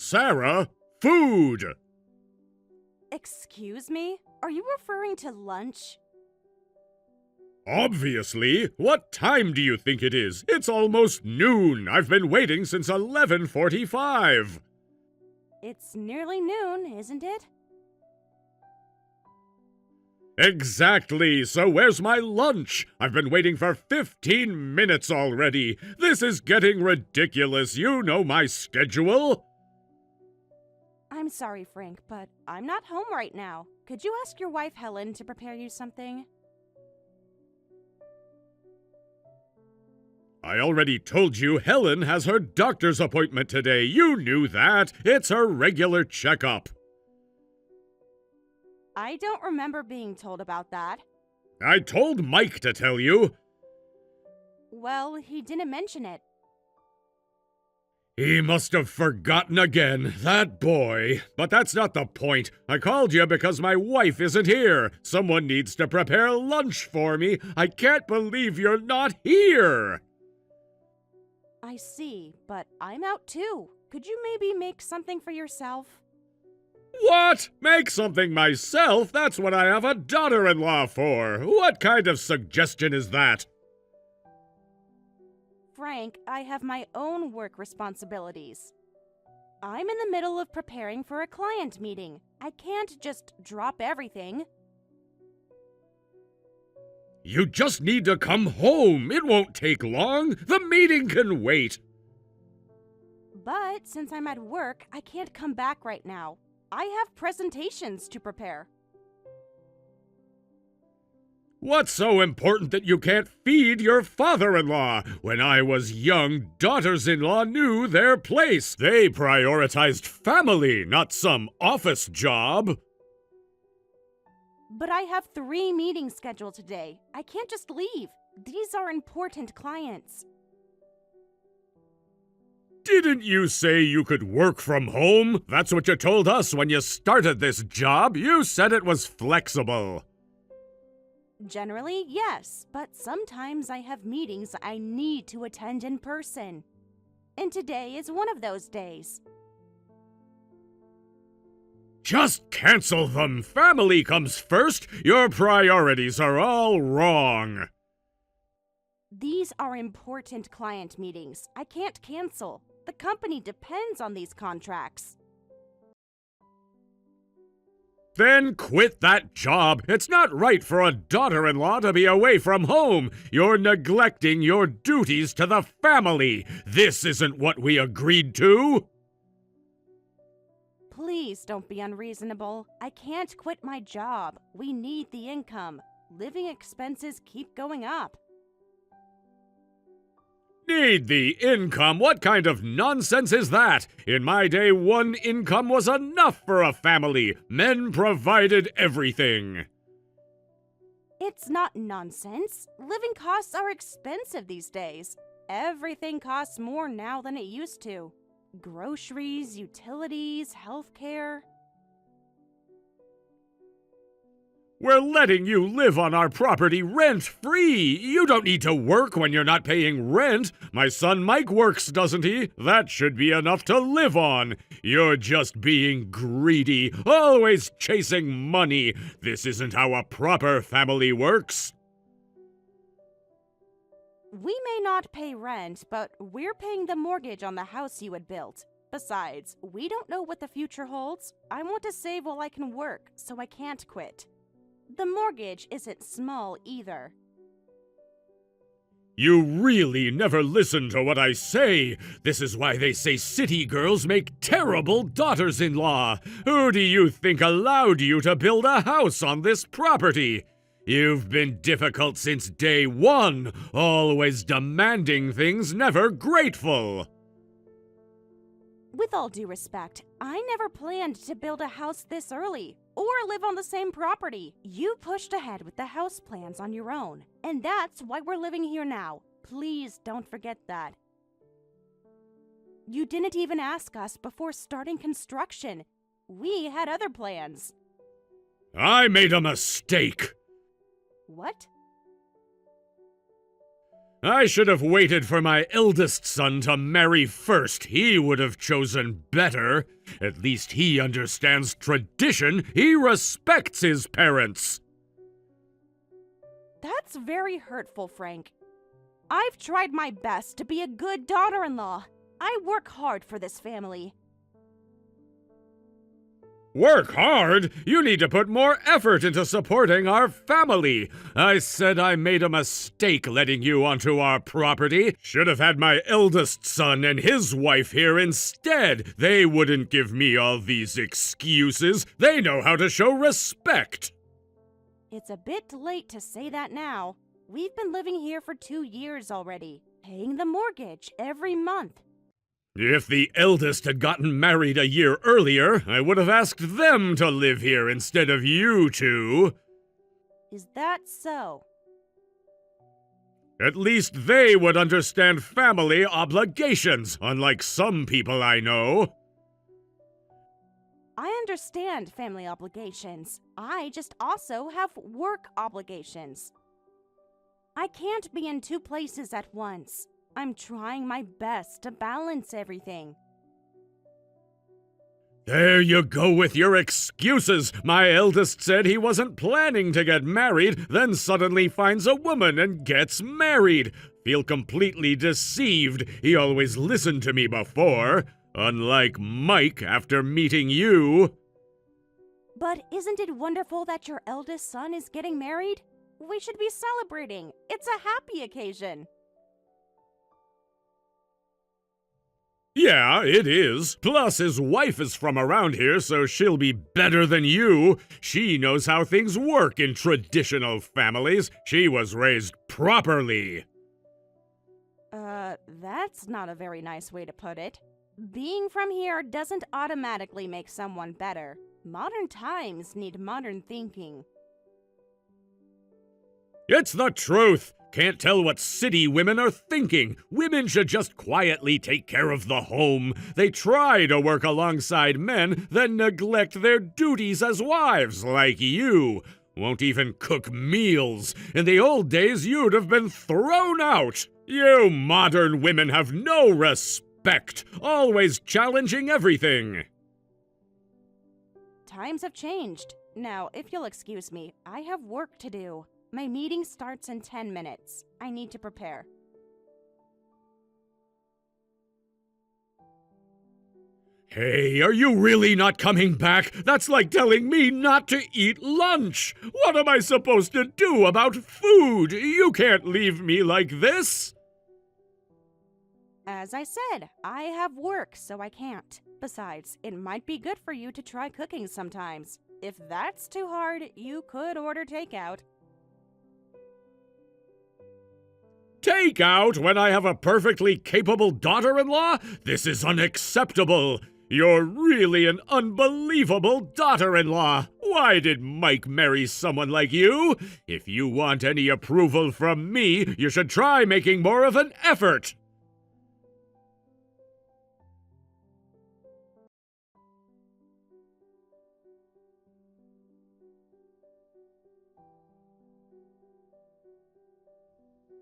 Sarah, food! Excuse me? Are you referring to lunch? Obviously. What time do you think it is? It's almost noon. I've been waiting since 11:45. It's nearly noon, isn't it? Exactly. So where's my lunch? I've been waiting for 15 minutes already. This is getting ridiculous. You know my schedule. I'm sorry, Frank, but I'm not home right now. Could you ask your wife Helen to prepare you something? I already told you Helen has her doctor's appointment today. You knew that. It's her regular checkup. I don't remember being told about that. I told Mike to tell you. Well, he didn't mention it. He must have forgotten again, that boy. But that's not the point. I called you because my wife isn't here. Someone needs to prepare lunch for me. I can't believe you're not here. I see, but I'm out too. Could you maybe make something for yourself? What? Make something myself? That's what I have a daughter-in-law for. What kind of suggestion is that? Frank, I have my own work responsibilities. I'm in the middle of preparing for a client meeting. I can't just drop everything. You just need to come home. It won't take long. The meeting can wait. But since I'm at work, I can't come back right now. I have presentations to prepare. What's so important that you can't feed your father-in-law? When I was young, daughters-in-law knew their place. They prioritized family, not some office job. But I have 3 meetings scheduled today. I can't just leave. These are important clients. Didn't you say you could work from home? That's what you told us when you started this job. You said it was flexible. Generally, yes, but sometimes I have meetings I need to attend in person. And today is one of those days. Just cancel them. Family comes first. Your priorities are all wrong. These are important client meetings. I can't cancel. The company depends on these contracts. Then quit that job. It's not right for a daughter-in-law to be away from home. You're neglecting your duties to the family. This isn't what we agreed to. Please don't be unreasonable. I can't quit my job. We need the income. Living expenses keep going up. Need the income? What kind of nonsense is that? In my day, one income was enough for a family. Men provided everything. It's not nonsense. Living costs are expensive these days. Everything costs more now than it used to. Groceries, utilities, healthcare. We're letting you live on our property rent-free. You don't need to work when you're not paying rent. My son Mike works, doesn't he? That should be enough to live on. You're just being greedy, always chasing money. This isn't how a proper family works. We may not pay rent, but we're paying the mortgage on the house you had built. Besides, we don't know what the future holds. I want to save while I can work, so I can't quit. The mortgage isn't small either. You really never listen to what I say. This is why they say city girls make terrible daughters-in-law. Who do you think allowed you to build a house on this property? You've been difficult since day one, always demanding things, never grateful. With all due respect, I never planned to build a house this early or live on the same property. You pushed ahead with the house plans on your own, and that's why we're living here now. Please don't forget that. You didn't even ask us before starting construction. We had other plans. I made a mistake. What? I should have waited for my eldest son to marry first. He would have chosen better. At least he understands tradition. He respects his parents. That's very hurtful, Frank. I've tried my best to be a good daughter-in-law. I work hard for this family. Work hard? You need to put more effort into supporting our family. I said I made a mistake letting you onto our property. Should have had my eldest son and his wife here instead. They wouldn't give me all these excuses. They know how to show respect. It's a bit late to say that now. We've been living here for 2 years already, paying the mortgage every month. If the eldest had gotten married a year earlier, I would have asked them to live here instead of you two. Is that so? At least they would understand family obligations, unlike some people I know. I understand family obligations. I just also have work obligations. I can't be in 2 places at once. I'm trying my best to balance everything. There you go with your excuses. My eldest said he wasn't planning to get married, then suddenly finds a woman and gets married. Feel completely deceived. He always listened to me before, unlike Mike after meeting you. But isn't it wonderful that your eldest son is getting married? We should be celebrating. It's a happy occasion. Yeah, it is. Plus, his wife is from around here, so she'll be better than you. She knows how things work in traditional families. She was raised properly. That's not a very nice way to put it. Being from here doesn't automatically make someone better. Modern times need modern thinking. It's the truth. Can't tell what city women are thinking. Women should just quietly take care of the home. They try to work alongside men, then neglect their duties as wives, like you. Won't even cook meals. In the old days, you'd have been thrown out. You modern women have no respect, always challenging everything. Times have changed. Now, if you'll excuse me, I have work to do. My meeting starts in 10 minutes. I need to prepare. Hey, are you really not coming back? That's like telling me not to eat lunch. What am I supposed to do about food? You can't leave me like this. As I said, I have work, so I can't. Besides, it might be good for you to try cooking sometimes. If that's too hard, you could order takeout. Takeout when I have a perfectly capable daughter-in-law? This is unacceptable. You're really an unbelievable daughter-in-law. Why did Mike marry someone like you? If you want any approval from me, you should try making more of an effort.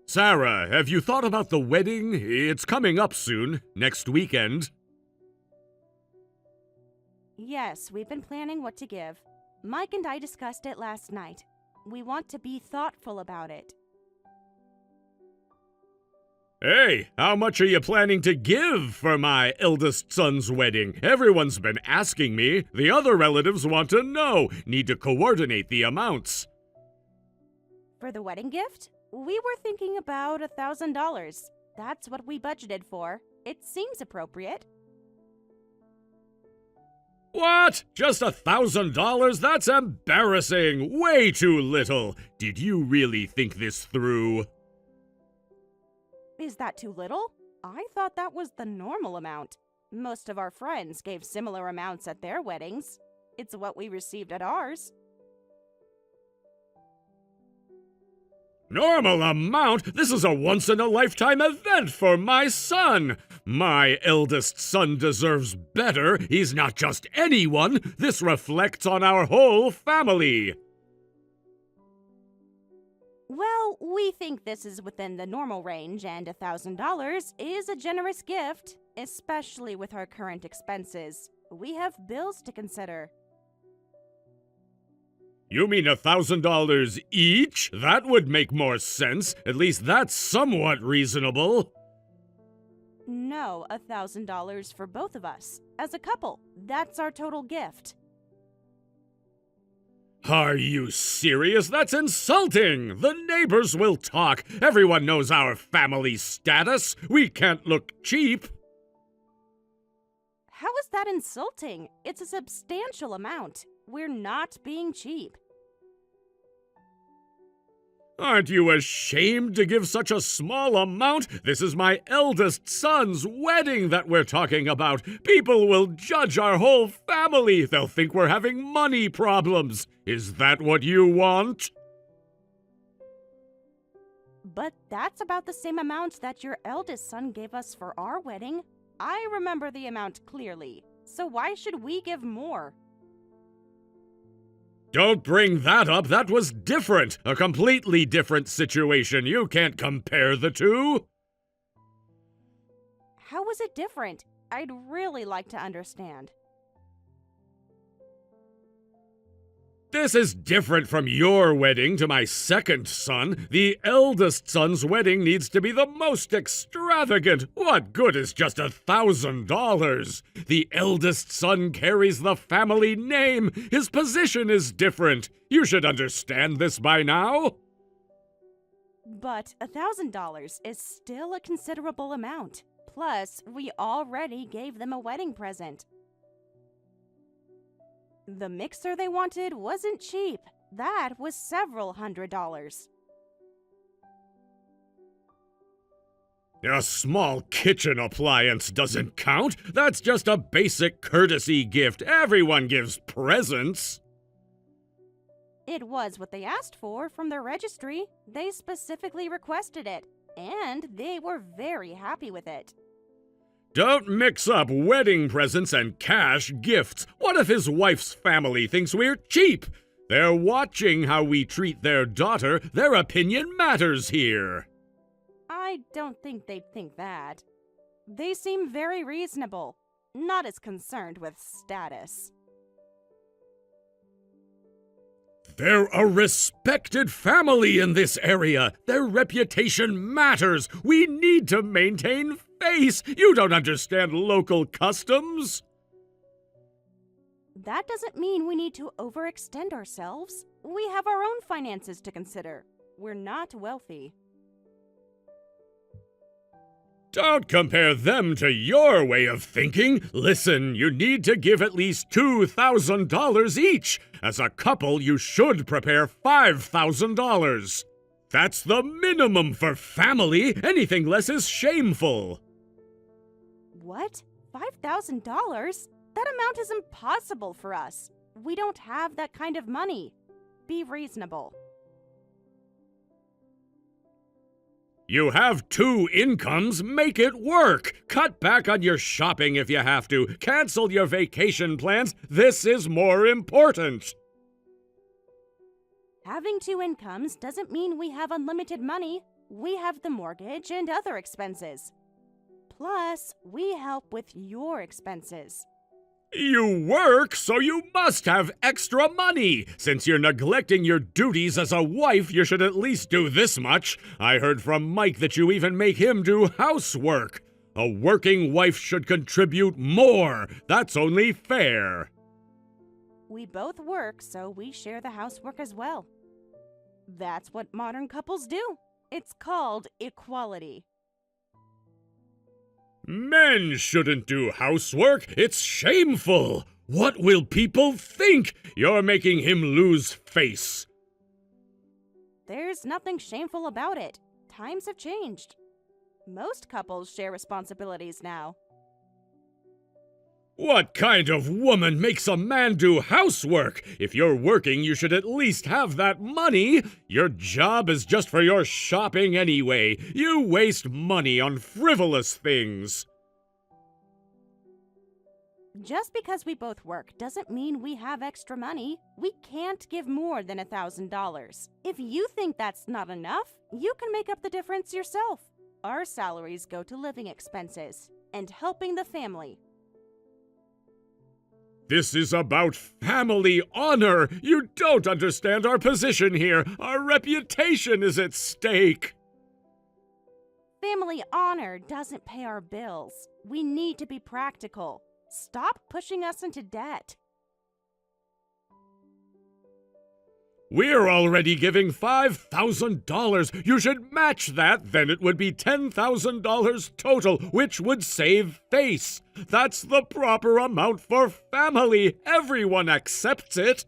Sarah, have you thought about the wedding? It's coming up soon, next weekend. Yes, we've been planning what to give. Mike and I discussed it last night. We want to be thoughtful about it. Hey, how much are you planning to give for my eldest son's wedding? Everyone's been asking me. The other relatives want to know. Need to coordinate the amounts. For the wedding gift? We were thinking about $1,000. That's what we budgeted for. It seems appropriate. What? Just $1,000? That's embarrassing. Way too little. Did you really think this through? Is that too little? I thought that was the normal amount. Most of our friends gave similar amounts at their weddings. It's what we received at ours. Normal amount? This is a once-in-a-lifetime event for my son. My eldest son deserves better. He's not just anyone. This reflects on our whole family. Well, we think this is within the normal range, and $1,000 is a generous gift, especially with our current expenses. We have bills to consider. You mean $1,000 each? That would make more sense. At least that's somewhat reasonable. No, $1,000 for both of us. As a couple, that's our total gift. Are you serious? That's insulting! The neighbors will talk. Everyone knows our family status. We can't look cheap. How is that insulting? It's a substantial amount. We're not being cheap. Aren't you ashamed to give such a small amount? This is my eldest son's wedding that we're talking about. People will judge our whole family. They'll think we're having money problems. Is that what you want? But that's about the same amount that your eldest son gave us for our wedding. I remember the amount clearly. So why should we give more? Don't bring that up. That was different. A completely different situation. You can't compare the two. How was it different? I'd really like to understand. This is different from your wedding to my second son. The eldest son's wedding needs to be the most extravagant. What good is just $1,000? The eldest son carries the family name. His position is different. You should understand this by now. But $1,000 is still a considerable amount. Plus, we already gave them a wedding present. The mixer they wanted wasn't cheap. That was several $100s. A small kitchen appliance doesn't count. That's just a basic courtesy gift. Everyone gives presents. It was what they asked for from the registry. They specifically requested it, and they were very happy with it. Don't mix up wedding presents and cash gifts. What if his wife's family thinks we're cheap? They're watching how we treat their daughter. Their opinion matters here. I don't think they'd think that. They seem very reasonable, not as concerned with status. They're a respected family in this area. Their reputation matters. We need to maintain face. You don't understand local customs. That doesn't mean we need to overextend ourselves. We have our own finances to consider. We're not wealthy. Don't compare them to your way of thinking. Listen, you need to give at least $2,000 each. As a couple, you should prepare $5,000. That's the minimum for family. Anything less is shameful. What? $5,000? That amount is impossible for us. We don't have that kind of money. Be reasonable. You have 2 incomes, make it work. Cut back on your shopping if you have to. Cancel your vacation plans. This is more important. Having 2 incomes doesn't mean we have unlimited money. We have the mortgage and other expenses. Plus, we help with your expenses. You work, so you must have extra money. Since you're neglecting your duties as a wife, you should at least do this much. I heard from Mike that you even make him do housework. A working wife should contribute more. That's only fair. We both work, so we share the housework as well. That's what modern couples do. It's called equality. Men shouldn't do housework. It's shameful. What will people think? You're making him lose face. There's nothing shameful about it. Times have changed. Most couples share responsibilities now. What kind of woman makes a man do housework? If you're working, you should at least have that money. Your job is just for your shopping anyway. You waste money on frivolous things. Just because we both work doesn't mean we have extra money. We can't give more than $1,000. If you think that's not enough, you can make up the difference yourself. Our salaries go to living expenses and helping the family. This is about family honor. You don't understand our position here. Our reputation is at stake. Family honor doesn't pay our bills. We need to be practical. Stop pushing us into debt. We're already giving $5,000. You should match that, then it would be $10,000 total, which would save face. That's the proper amount for family. Everyone accepts it.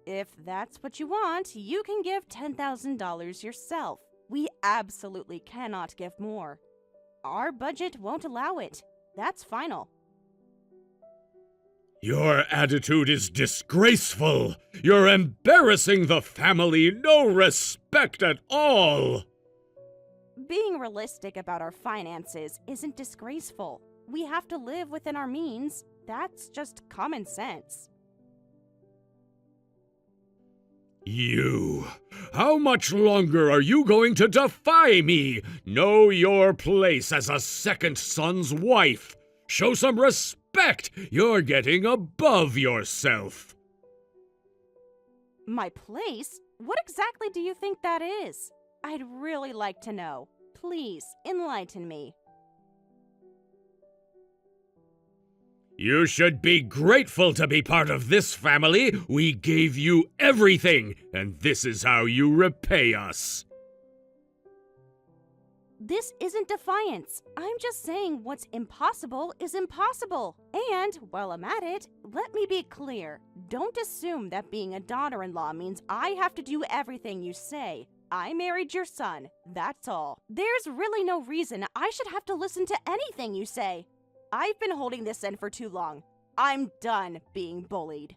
If that's what you want, you can give $10,000 yourself. We absolutely cannot give more. Our budget won't allow it. That's final. Your attitude is disgraceful. You're embarrassing the family. No respect at all. Being realistic about our finances isn't disgraceful. We have to live within our means. That's just common sense. You. How much longer are you going to defy me? Know your place as a second son's wife. Show some respect. You're getting above yourself. My place? What exactly do you think that is? I'd really like to know. Please, enlighten me. You should be grateful to be part of this family. We gave you everything, and this is how you repay us. This isn't defiance. I'm just saying what's impossible is impossible. And, while I'm at it, let me be clear. Don't assume that being a daughter-in-law means I have to do everything you say. I married your son, that's all. There's really no reason I should have to listen to anything you say. I've been holding this in for too long. I'm done being bullied.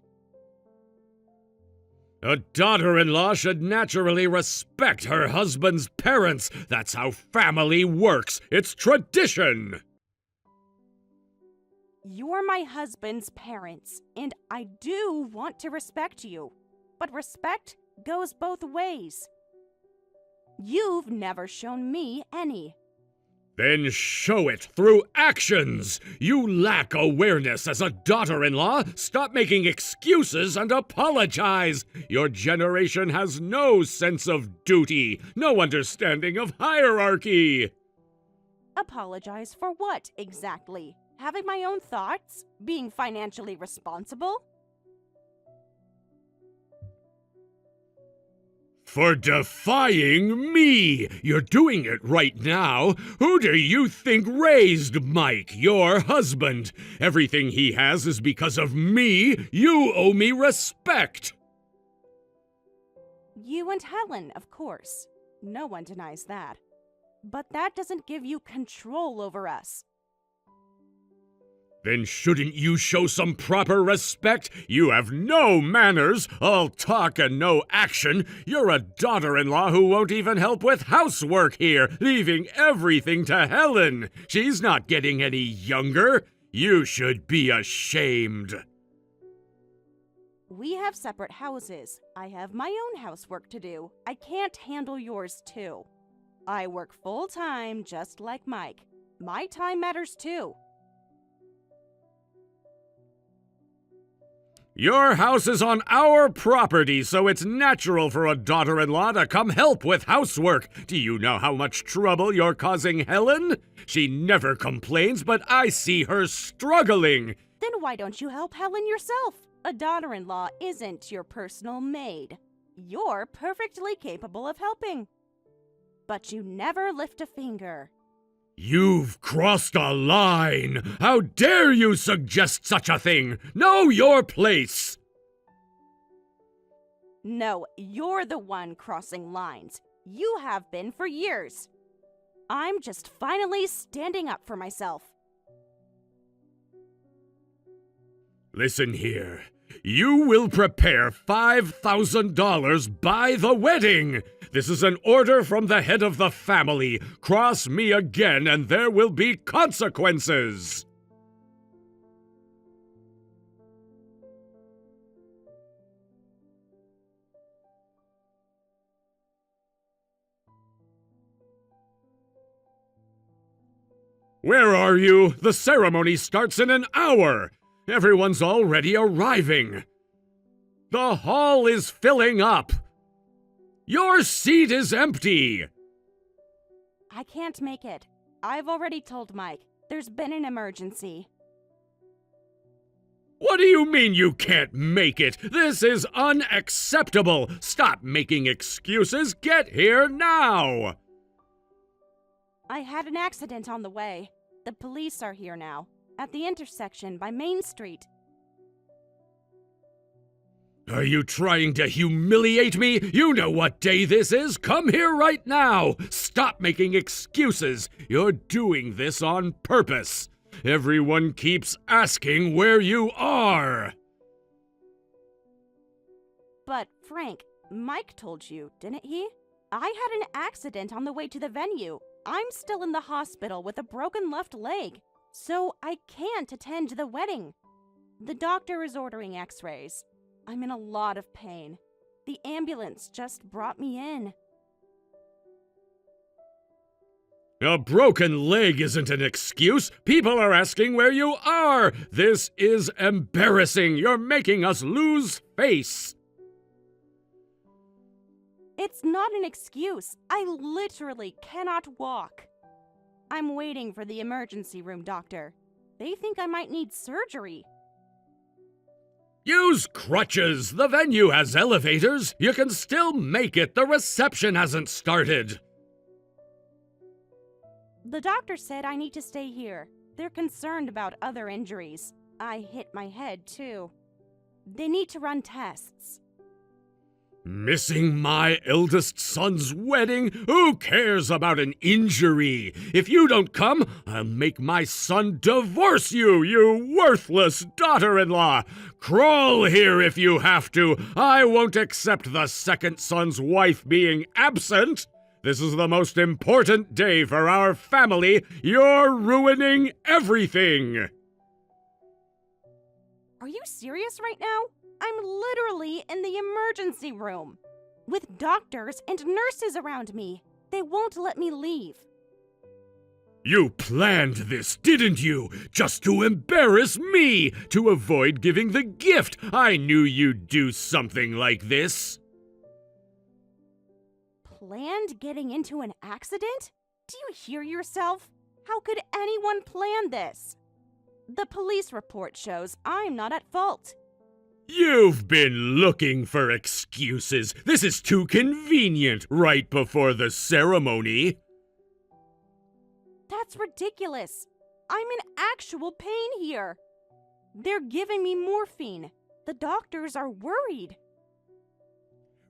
A daughter-in-law should naturally respect her husband's parents. That's how family works. It's tradition. You're my husband's parents, and I do want to respect you. But respect goes both ways. You've never shown me any. Then show it through actions. You lack awareness as a daughter-in-law. Stop making excuses and apologize. Your generation has no sense of duty, no understanding of hierarchy. Apologize for what, exactly? Having my own thoughts? Being financially responsible? For defying me! You're doing it right now. Who do you think raised Mike, your husband? Everything he has is because of me. You owe me respect. You and Helen, of course. No one denies that. But that doesn't give you control over us. Then shouldn't you show some proper respect? You have no manners, all talk and no action. You're a daughter-in-law who won't even help with housework here, leaving everything to Helen. She's not getting any younger. You should be ashamed. We have separate houses. I have my own housework to do. I can't handle yours too. I work full-time just like Mike. My time matters too. Your house is on our property, so it's natural for a daughter-in-law to come help with housework. Do you know how much trouble you're causing Helen? She never complains, but I see her struggling. Then why don't you help Helen yourself? A daughter-in-law isn't your personal maid. You're perfectly capable of helping. But you never lift a finger. You've crossed a line! How dare you suggest such a thing? Know your place! No, you're the one crossing lines. You have been for years. I'm just finally standing up for myself. Listen here. You will prepare $5,000 by the wedding. This is an order from the head of the family. Cross me again and there will be consequences. Where are you? The ceremony starts in an hour. Everyone's already arriving. The hall is filling up. Your seat is empty. I can't make it. I've already told Mike. There's been an emergency. What do you mean you can't make it? This is unacceptable. Stop making excuses. Get here now. I had an accident on the way. The police are here now, at the intersection by Main Street. Are you trying to humiliate me? You know what day this is. Come here right now. Stop making excuses. You're doing this on purpose. Everyone keeps asking where you are. But, Frank, Mike told you, didn't he? I had an accident on the way to the venue. I'm still in the hospital with a broken left leg, so I can't attend the wedding. The doctor is ordering x-rays. I'm in a lot of pain. The ambulance just brought me in. A broken leg isn't an excuse. People are asking where you are. This is embarrassing. You're making us lose face. It's not an excuse. I literally cannot walk. I'm waiting for the emergency room doctor. They think I might need surgery. Use crutches. The venue has elevators. You can still make it. The reception hasn't started. The doctor said I need to stay here. They're concerned about other injuries. I hit my head, too. They need to run tests. Missing my eldest son's wedding? Who cares about an injury? If you don't come, I'll make my son divorce you, you worthless daughter-in-law. Crawl here if you have to. I won't accept the second son's wife being absent. This is the most important day for our family. You're ruining everything. Are you serious right now? I'm literally in the emergency room with doctors and nurses around me. They won't let me leave. You planned this, didn't you? Just to embarrass me, to avoid giving the gift. I knew you'd do something like this. Planned getting into an accident? Do you hear yourself? How could anyone plan this? The police report shows I'm not at fault. You've been looking for excuses. This is too convenient right before the ceremony. That's ridiculous. I'm in actual pain here. They're giving me morphine. The doctors are worried.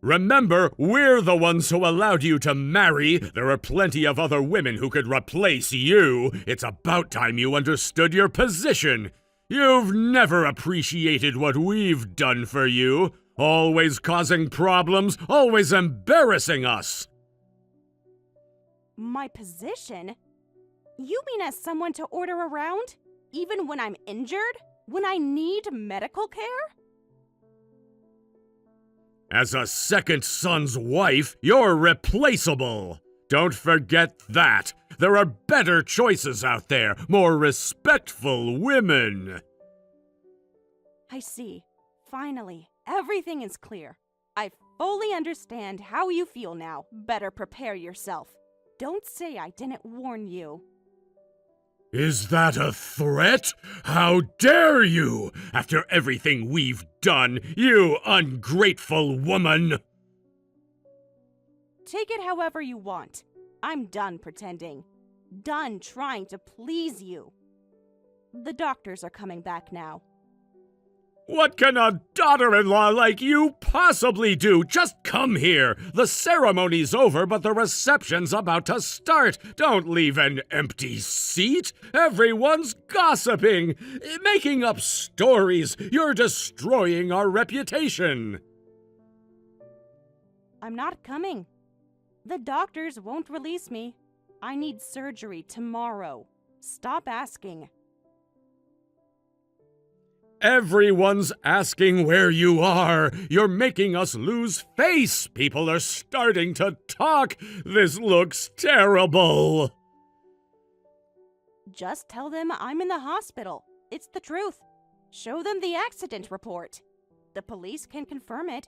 Remember, we're the ones who allowed you to marry. There are plenty of other women who could replace you. It's about time you understood your position. You've never appreciated what we've done for you. Always causing problems, always embarrassing us. My position? You mean as someone to order around? Even when I'm injured? When I need medical care? As a second son's wife, you're replaceable. Don't forget that. There are better choices out there, more respectful women. I see. Finally, everything is clear. I fully understand how you feel now. Better prepare yourself. Don't say I didn't warn you. Is that a threat? How dare you! After everything we've done, you ungrateful woman! Take it however you want. I'm done pretending. Done trying to please you. The doctors are coming back now. What can a daughter-in-law like you possibly do? Just come here. The ceremony's over, but the reception's about to start. Don't leave an empty seat. Everyone's gossiping, making up stories. You're destroying our reputation. I'm not coming. The doctors won't release me. I need surgery tomorrow. Stop asking. Everyone's asking where you are. You're making us lose face. People are starting to talk. This looks terrible. Just tell them I'm in the hospital. It's the truth. Show them the accident report. The police can confirm it.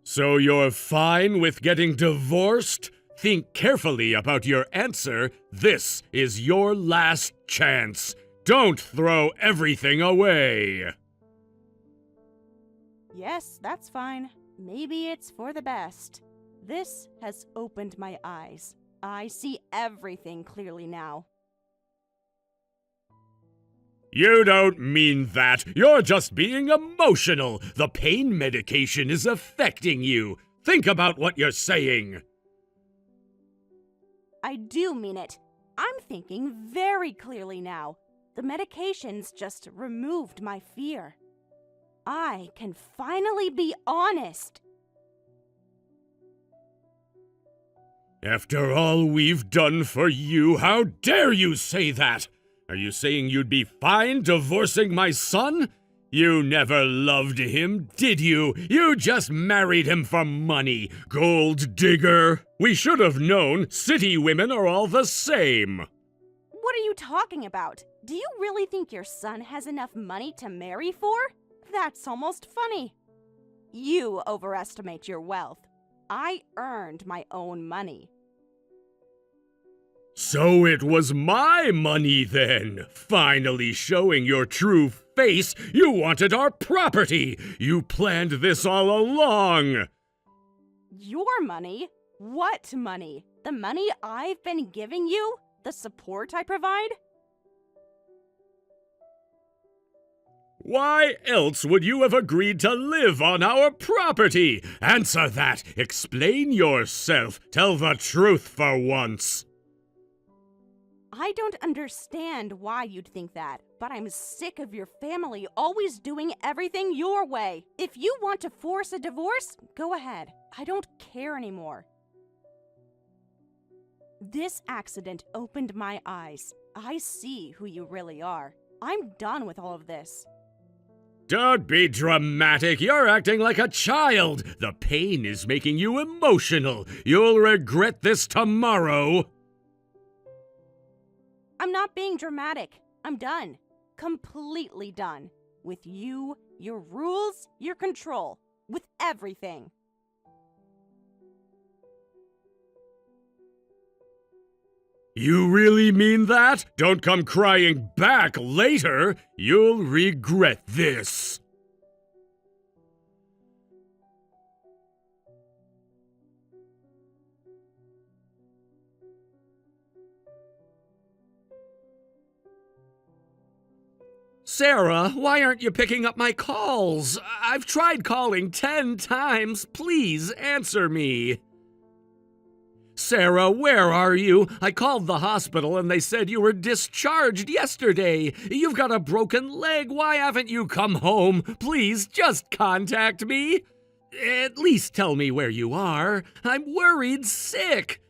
So you're fine with getting divorced? Think carefully about your answer. This is your last chance. Don't throw everything away. Yes, that's fine. Maybe it's for the best. This has opened my eyes. I see everything clearly now. You don't mean that. You're just being emotional. The pain medication is affecting you. Think about what you're saying. I do mean it. I'm thinking very clearly now. The medications just removed my fear. I can finally be honest. After all we've done for you, how dare you say that? Are you saying you'd be fine divorcing my son? You never loved him, did you? You just married him for money, gold digger. We should have known city women are all the same. What are you talking about? Do you really think your son has enough money to marry for? That's almost funny. You overestimate your wealth. I earned my own money. So it was my money then. Finally showing your true face. You wanted our property. You planned this all along. Your money? What money? The money I've been giving you? The support I provide? Why else would you have agreed to live on our property? Answer that. Explain yourself. Tell the truth for once. I don't understand why you'd think that, but I'm sick of your family always doing everything your way. If you want to force a divorce, go ahead. I don't care anymore. This accident opened my eyes. I see who you really are. I'm done with all of this. Don't be dramatic. You're acting like a child. The pain is making you emotional. You'll regret this tomorrow. I'm not being dramatic. I'm done. Completely done. With you, your rules, your control. With everything. You really mean that? Don't come crying back later. You'll regret this. Sarah, why aren't you picking up my calls? I've tried calling 10 times. Please answer me. Sarah, where are you? I called the hospital and they said you were discharged yesterday. You've got a broken leg. Why haven't you come home? Please, just contact me. At least tell me where you are. I'm worried sick.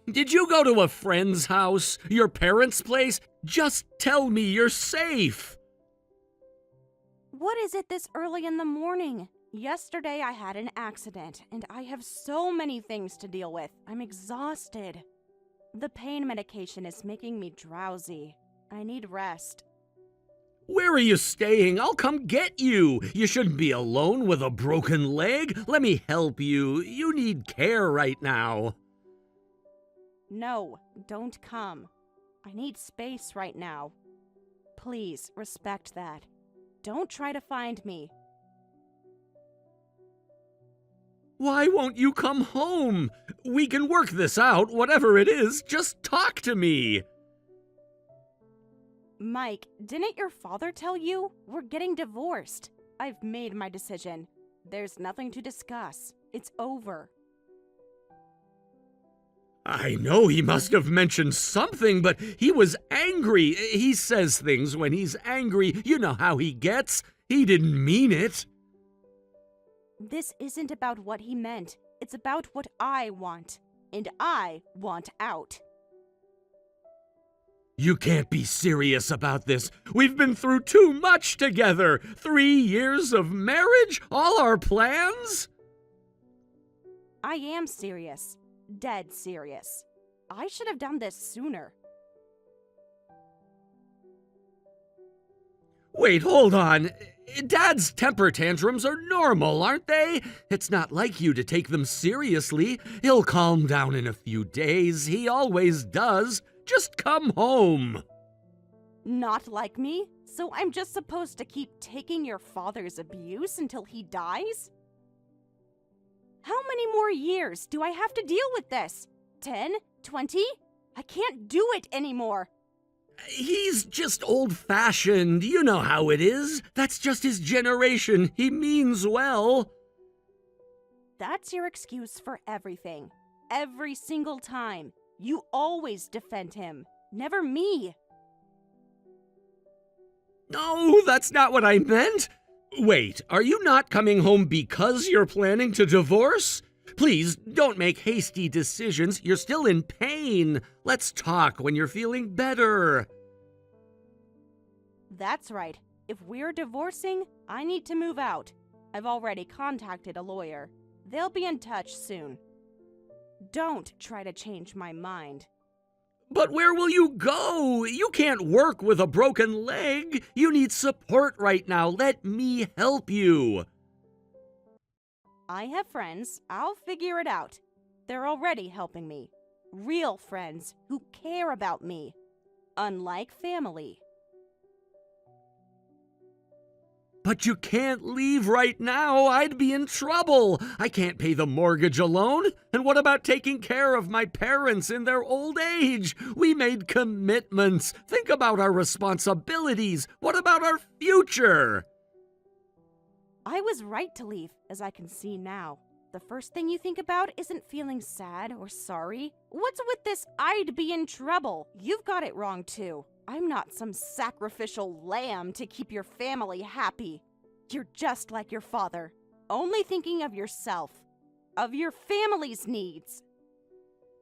Did you go to a friend's house? Your parents' place? Just tell me you're safe. What is it this early in the morning? Yesterday I had an accident, and I have so many things to deal with. I'm exhausted. The pain medication is making me drowsy. I need rest. Where are you staying? I'll come get you. You shouldn't be alone with a broken leg. Let me help you. You need care right now. No, don't come. I need space right now. Please respect that. Don't try to find me. Why won't you come home? We can work this out, whatever it is. Just talk to me. Mike, didn't your father tell you? We're getting divorced. I've made my decision. There's nothing to discuss. It's over. I know he must have mentioned something, but he was angry. He says things when he's angry. You know how he gets. He didn't mean it. This isn't about what he meant. It's about what I want. And I want out. You can't be serious about this. We've been through too much together. 3 years of marriage? All our plans? I am serious. Dead serious. I should have done this sooner. Wait, hold on. Dad's temper tantrums are normal, aren't they? It's not like you to take them seriously. He'll calm down in a few days. He always does. Just come home. Not like me? So I'm just supposed to keep taking your father's abuse until he dies? How many more years do I have to deal with this? 10? 20? I can't do it anymore. He's just old-fashioned. You know how it is. That's just his generation. He means well. That's your excuse for everything. Every single time. You always defend him. Never me. No, that's not what I meant. Wait, are you not coming home because you're planning to divorce? Please, don't make hasty decisions. You're still in pain. Let's talk when you're feeling better. That's right. If we're divorcing, I need to move out. I've already contacted a lawyer. They'll be in touch soon. Don't try to change my mind. But where will you go? You can't work with a broken leg. You need support right now. Let me help you. I have friends. I'll figure it out. They're already helping me. Real friends who care about me. Unlike family. But you can't leave right now. I'd be in trouble. I can't pay the mortgage alone. And what about taking care of my parents in their old age? We made commitments. Think about our responsibilities. What about our future? I was right to leave, as I can see now. The first thing you think about isn't feeling sad or sorry. What's with this I'd be in trouble? You've got it wrong too. I'm not some sacrificial lamb to keep your family happy. You're just like your father, only thinking of yourself, of your family's needs.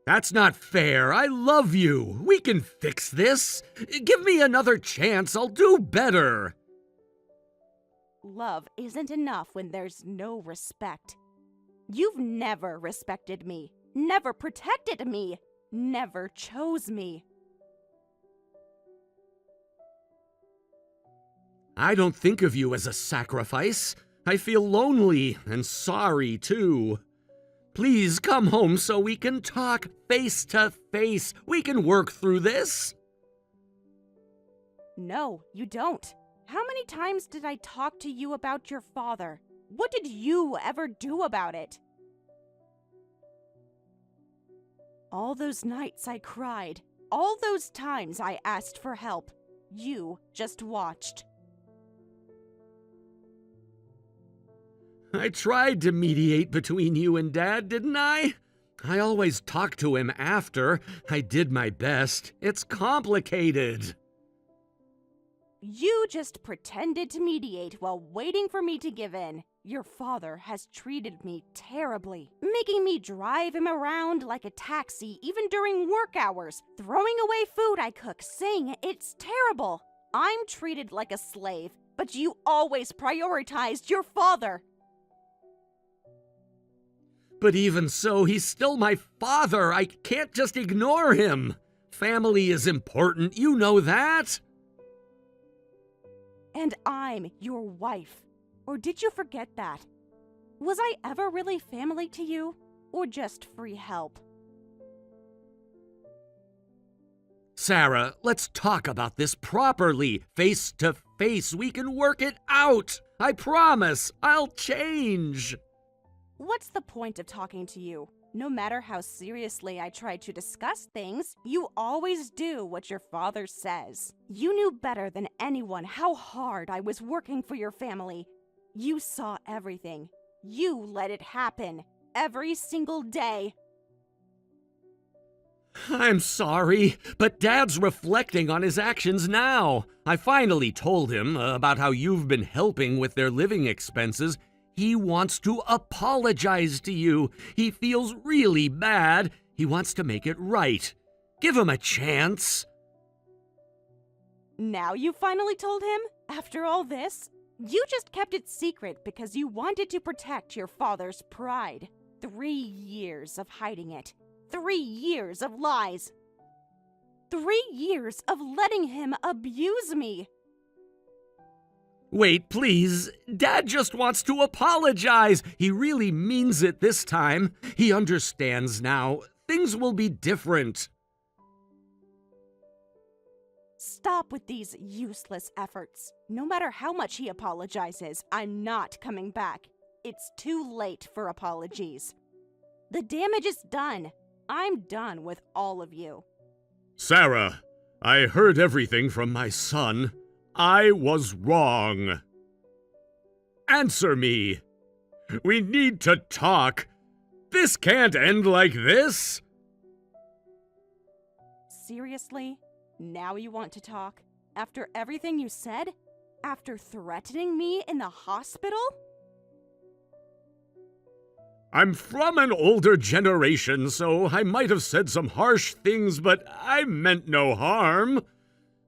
That's not fair. I love you. We can fix this. Give me another chance. I'll do better. Love isn't enough when there's no respect. You've never respected me, never protected me, never chose me. I don't think of you as a sacrifice. I feel lonely and sorry, too. Please come home so we can talk face to face. We can work through this. No, you don't. How many times did I talk to you about your father? What did you ever do about it? All those nights I cried, all those times I asked for help, you just watched. I tried to mediate between you and Dad, didn't I? I always talked to him after. I did my best. It's complicated. You just pretended to mediate while waiting for me to give in. Your father has treated me terribly, making me drive him around like a taxi even during work hours, throwing away food I cook, saying it's terrible. I'm treated like a slave, but you always prioritized your father. But even so, he's still my father. I can't just ignore him. Family is important, you know that. And I'm your wife. Or did you forget that? Was I ever really family to you? Or just free help? Sarah, let's talk about this properly. Face to face, we can work it out. I promise, I'll change. What's the point of talking to you? No matter how seriously I try to discuss things, you always do what your father says. You knew better than anyone how hard I was working for your family. You saw everything. You let it happen. Every single day. I'm sorry, but Dad's reflecting on his actions now. I finally told him about how you've been helping with their living expenses. He wants to apologize to you. He feels really bad. He wants to make it right. Give him a chance. Now you finally told him? After all this? You just kept it secret because you wanted to protect your father's pride. 3 years of hiding it. 3 years of lies. 3 years of letting him abuse me. Wait, please. Dad just wants to apologize. He really means it this time. He understands now. Things will be different. Stop with these useless efforts. No matter how much he apologizes, I'm not coming back. It's too late for apologies. The damage is done. I'm done with all of you. Sarah, I heard everything from my son. I was wrong. Answer me. We need to talk. This can't end like this. Seriously? Now you want to talk? After everything you said? After threatening me in the hospital? I'm from an older generation, so I might have said some harsh things, but I meant no harm.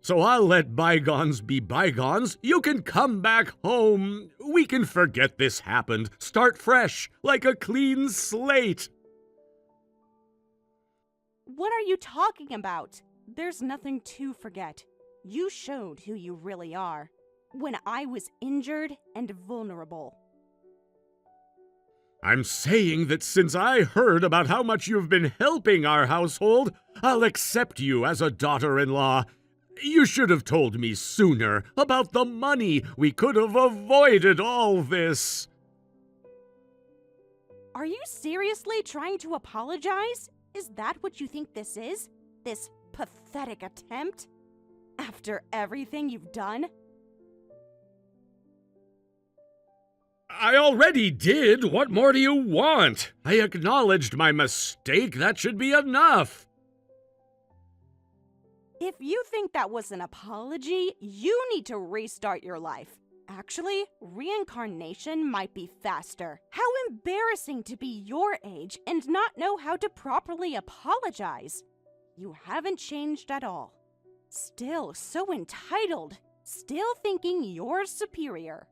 So I'll let bygones be bygones. You can come back home. We can forget this happened. Start fresh, like a clean slate. What are you talking about? There's nothing to forget. You showed who you really are. When I was injured and vulnerable. I'm saying that since I heard about how much you've been helping our household, I'll accept you as a daughter-in-law. You should have told me sooner about the money. We could have avoided all this. Are you seriously trying to apologize? Is that what you think this is? This pathetic attempt? After everything you've done? I already did. What more do you want? I acknowledged my mistake. That should be enough. If you think that was an apology, you need to restart your life. Actually, reincarnation might be faster. How embarrassing to be your age and not know how to properly apologize. You haven't changed at all. Still so entitled. Still thinking you're superior.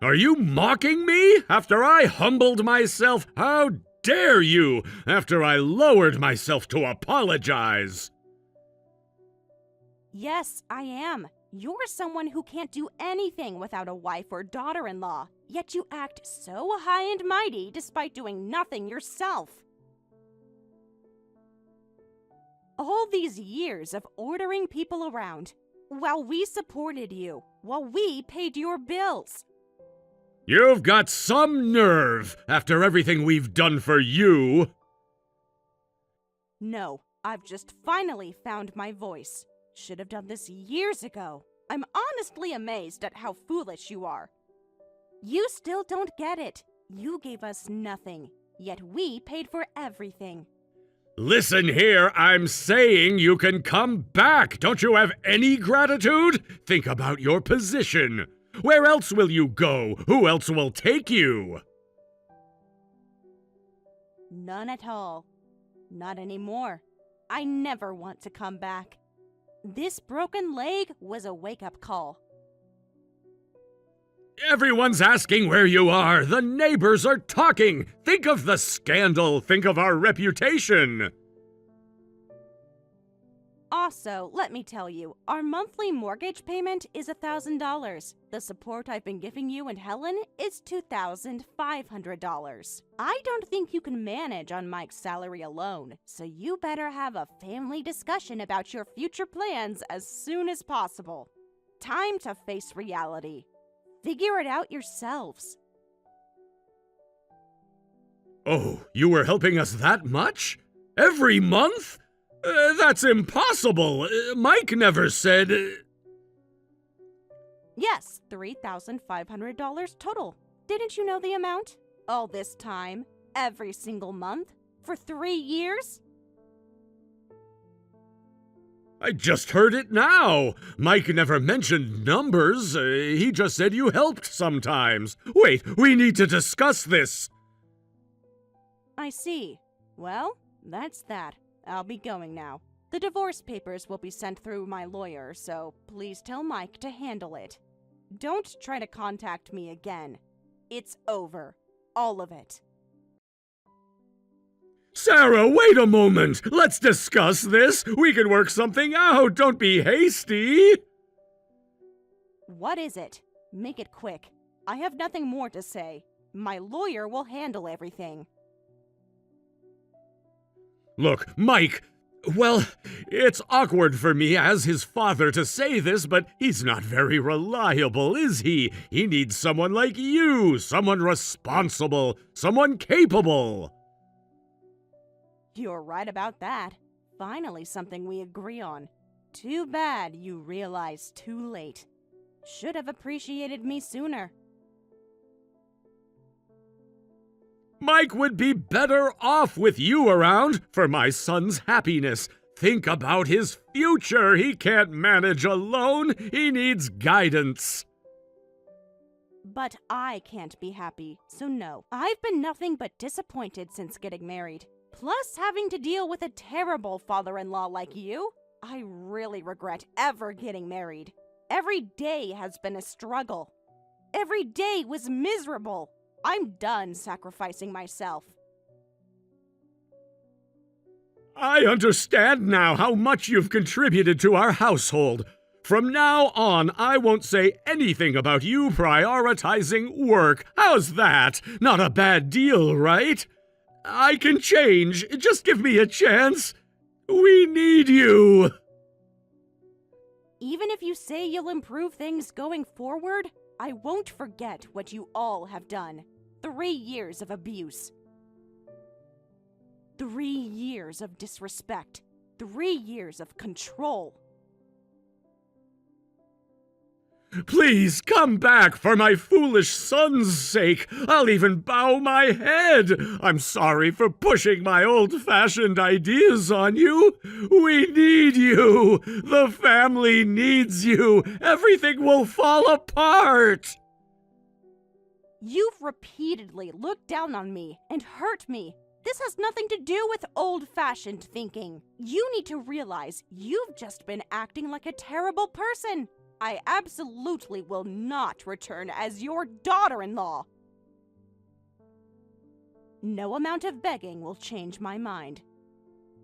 Are you mocking me? After I humbled myself? How dare you? After I lowered myself to apologize? Yes, I am. You're someone who can't do anything without a wife or daughter-in-law, yet you act so high and mighty despite doing nothing yourself. All these years of ordering people around, while we supported you, while we paid your bills. You've got some nerve after everything we've done for you. No, I've just finally found my voice. Should have done this years ago. I'm honestly amazed at how foolish you are. You still don't get it. You gave us nothing, yet we paid for everything. Listen here, I'm saying you can come back. Don't you have any gratitude? Think about your position. Where else will you go? Who else will take you? None at all. Not anymore. I never want to come back. This broken leg was a wake-up call. Everyone's asking where you are. The neighbors are talking. Think of the scandal. Think of our reputation. Also, let me tell you, our monthly mortgage payment is $1,000. The support I've been giving you and Helen is $2,500. I don't think you can manage on Mike's salary alone, so you better have a family discussion about your future plans as soon as possible. Time to face reality. Figure it out yourselves. Oh, you were helping us that much? Every month? That's impossible. Mike never said... Yes, $3,500 total. Didn't you know the amount? All this time, every single month, for 3 years? I just heard it now. Mike never mentioned numbers. He just said you helped sometimes. Wait, we need to discuss this. I see. Well, that's that. I'll be going now. The divorce papers will be sent through my lawyer, so please tell Mike to handle it. Don't try to contact me again. It's over. All of it. Sarah, wait a moment! Let's discuss this! We can work something out! Don't be hasty! What is it? Make it quick. I have nothing more to say. My lawyer will handle everything. Look, Mike, well, it's awkward for me as his father to say this, but he's not very reliable, is he? He needs someone like you, someone responsible, someone capable. You're right about that. Finally something we agree on. Too bad you realized too late. Should have appreciated me sooner. Mike would be better off with you around for my son's happiness. Think about his future. He can't manage alone. He needs guidance. But I can't be happy, so no. I've been nothing but disappointed since getting married. Plus having to deal with a terrible father-in-law like you. I really regret ever getting married. Every day has been a struggle. Every day was miserable. I'm done sacrificing myself. I understand now how much you've contributed to our household. From now on, I won't say anything about you prioritizing work. How's that? Not a bad deal, right? I can change. Just give me a chance. We need you. Even if you say you'll improve things going forward, I won't forget what you all have done. 3 years of abuse. 3 years of disrespect. 3 years of control. Please come back for my foolish son's sake. I'll even bow my head. I'm sorry for pushing my old-fashioned ideas on you. We need you. The family needs you. Everything will fall apart. You've repeatedly looked down on me and hurt me. This has nothing to do with old-fashioned thinking. You need to realize you've just been acting like a terrible person. I absolutely will not return as your daughter-in-law. No amount of begging will change my mind.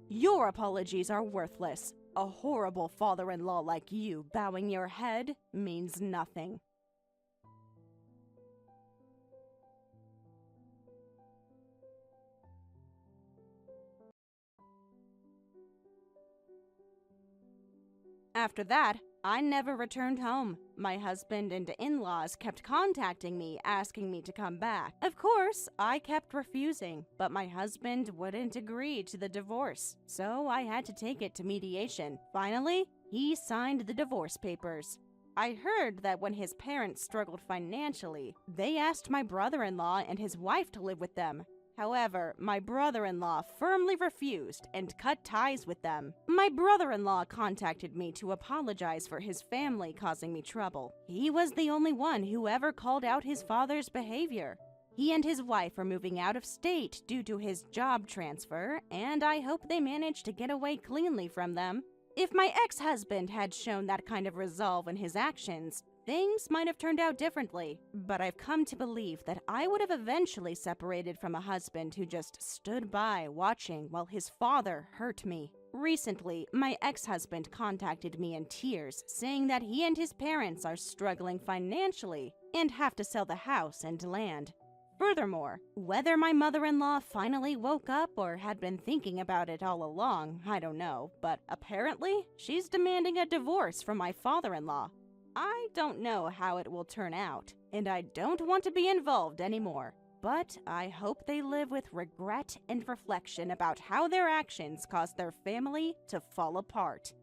Your apologies are worthless. A horrible father-in-law like you bowing your head means nothing. After that, I never returned home. My husband and in-laws kept contacting me, asking me to come back. Of course, I kept refusing, but my husband wouldn't agree to the divorce, so I had to take it to mediation. Finally, he signed the divorce papers. I heard that when his parents struggled financially, they asked my brother-in-law and his wife to live with them. However, my brother-in-law firmly refused and cut ties with them. My brother-in-law contacted me to apologize for his family causing me trouble. He was the only one who ever called out his father's behavior. He and his wife are moving out of state due to his job transfer, and I hope they manage to get away cleanly from them. If my ex-husband had shown that kind of resolve in his actions, things might have turned out differently, but I've come to believe that I would have eventually separated from a husband who just stood by watching while his father hurt me. Recently, my ex-husband contacted me in tears, saying that he and his parents are struggling financially and have to sell the house and land. Furthermore, whether my mother-in-law finally woke up or had been thinking about it all along, I don't know, but apparently she's demanding a divorce from my father-in-law. I don't know how it will turn out, and I don't want to be involved anymore. But I hope they live with regret and reflection about how their actions caused their family to fall apart.